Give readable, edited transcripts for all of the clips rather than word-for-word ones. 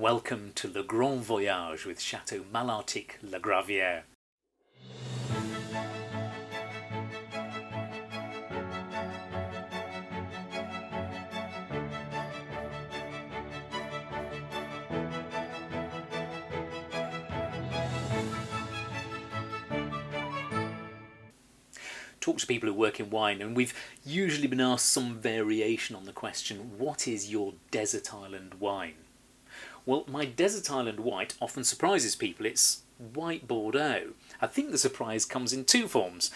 Welcome to Le Grand Voyage with Château Malartic-Lagravière. Talk to people who work in wine, and we've usually been asked some variation on the question, what is your desert island wine? Well, my desert island white often surprises people. It's white Bordeaux. I think the surprise comes in two forms.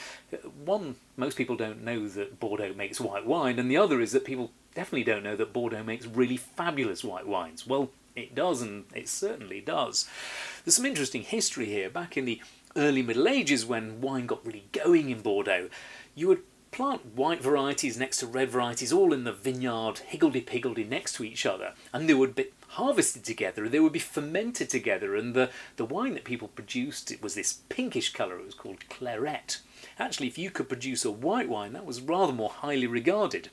One, most people don't know that Bordeaux makes white wine, and the other is that people definitely don't know that Bordeaux makes really fabulous white wines. Well, it does, and it certainly does. There's some interesting history here. Back in the early Middle Ages, when wine got really going in Bordeaux, you would plant white varieties next to red varieties all in the vineyard, higgledy-piggledy next to each other, and they would be harvested together, they would be fermented together, and the wine that people produced, it was this pinkish colour. It was called claret. Actually, if you could produce a white wine, that was rather more highly regarded.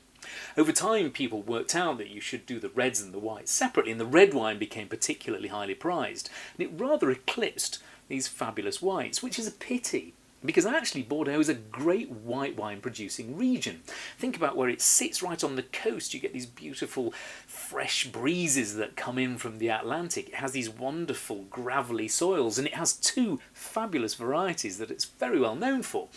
Over time, people worked out that you should do the reds and the whites separately, and the red wine became particularly highly prized, and it rather eclipsed these fabulous whites, which is a pity, because actually Bordeaux is a great white wine producing region. Think about where it sits right on the coast. You get these beautiful fresh breezes that come in from the Atlantic. It has these wonderful gravelly soils, and it has two fabulous varieties that it's very well known for.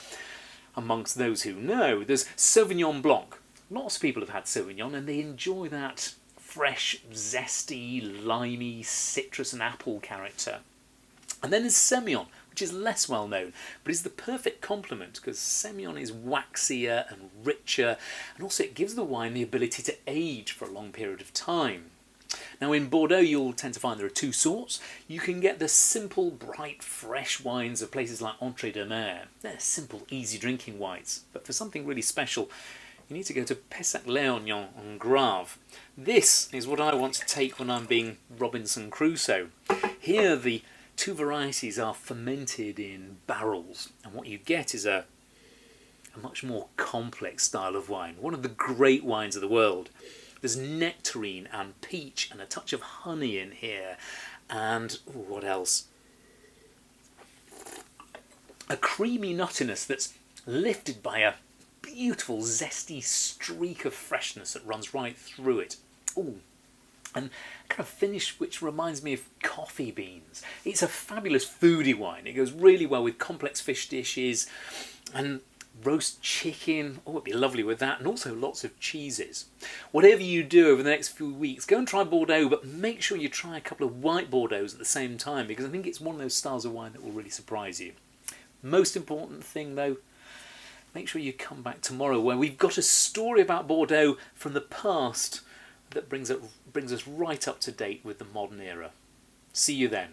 Amongst those who know, there's Sauvignon Blanc. Lots of people have had Sauvignon, and they enjoy that fresh, zesty, limey, citrus and apple character. And then there's Semillon, which is less well known, but is the perfect complement because Semillon is waxier and richer, and also it gives the wine the ability to age for a long period of time. Now in Bordeaux you'll tend to find there are two sorts. You can get the simple, bright, fresh wines of places like Entre de Mer. They're simple, easy drinking wines, but for something really special you need to go to Pessac Leognan on Grave. This is what I want to take when I'm being Robinson Crusoe. Here the two varieties are fermented in barrels, and what you get is a much more complex style of wine, one of the great wines of the world. There's nectarine and peach and a touch of honey in here, and what else? A creamy nuttiness that's lifted by a beautiful zesty streak of freshness that runs right through it. Ooh. And kind of finish which reminds me of coffee beans. It's a fabulous foodie wine. It goes really well with complex fish dishes and roast chicken. Oh, it'd be lovely with that, and also lots of cheeses. Whatever you do over the next few weeks, go and try Bordeaux, but make sure you try a couple of white Bordeaux at the same time, because I think it's one of those styles of wine that will really surprise you. Most important thing though, make sure you come back tomorrow where we've got a story about Bordeaux from the past that brings us right up to date with the modern era. See you then.